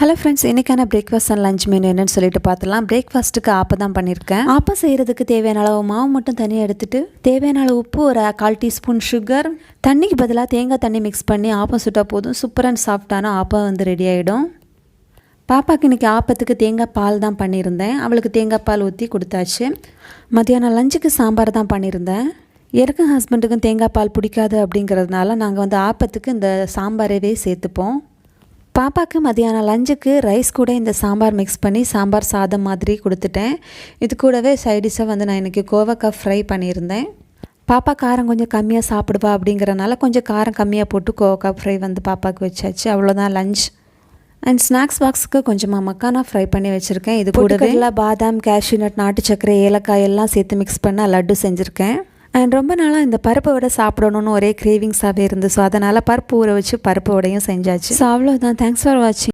Hello friends, இன்றைக்கான breakfast and lunch menu என்னென்னு சொல்லிட்டு பார்த்துலாம். பிரேக்ஃபாஸ்ட்டுக்கு ஆப்பம் தான் பண்ணியிருக்கேன். ஆப்பம் செய்கிறதுக்கு தேவையான அளவு மாவு மட்டும் தனியாக எடுத்துகிட்டு தேவையான அளவு உப்பு, ஒரு 1/4 டீஸ்பூன் சுகர், தண்ணிக்கு பதிலாக தேங்காய் தண்ணி மிக்ஸ் பண்ணி ஆப்பம் சுட்டால் போதும். சூப்பர் அண்ட் சாஃப்டான ஆப்பம் வந்து ரெடி ஆகிடும். பாப்பாவுக்கு இன்றைக்கி ஆப்பத்துக்கு தேங்காய் பால் தான் பண்ணியிருந்தேன். அவளுக்கு தேங்காய் பால் ஊற்றி கொடுத்தாச்சு. மத்தியானம் லஞ்சுக்கு சாம்பார் தான் பண்ணியிருந்தேன். எனக்கும் ஹஸ்பண்டுக்கும் தேங்காய் பால் பிடிக்காது அப்படிங்கிறதுனால நாங்கள் வந்து ஆப்பத்துக்கு இந்த சாம்பாரவே சேர்த்துப்போம். பாப்பாவுக்கு மதியானம் லஞ்சுக்கு ரைஸ் கூட இந்த சாம்பார் மிக்ஸ் பண்ணி சாம்பார் சாதம் மாதிரி கொடுத்துட்டேன். இது கூடவே சைடிஷாக வந்து நான் இன்றைக்கி கோவக்காய் ஃப்ரை பண்ணியிருந்தேன். பாப்பா காரம் கொஞ்சம் கம்மியாக சாப்பிடுவா அப்படிங்கிறனால கொஞ்சம் காரம் கம்மியாக போட்டு கோவக்காய் ஃப்ரை வந்து பாப்பாவுக்கு வச்சாச்சு. அவ்வளோதான் லஞ்ச். அண்ட் ஸ்நாக்ஸ் பாக்ஸுக்கு கொஞ்சமாக மக்கானா ஃப்ரை பண்ணி வச்சுருக்கேன். இது கூடவே பாதாம், கேஷ்யூ நட், நாட்டு சர்க்கரை, ஏலக்காய் எல்லாம் சேர்த்து மிக்ஸ் பண்ண லட்டு செஞ்சுருக்கேன். அண்ட் ரொம்ப நாளாக இந்த பருப்பு வடை சாப்பிடணுன்னு ஒரே கிரேவிங்ஸாகவே இருந்து, ஸோ அதனால் பருப்பு ஊற வச்சு பருப்பு வடையும் செஞ்சாச்சு. ஸோ அவ்வளோதான். தேங்க்ஸ் ஃபார் வாட்சிங்.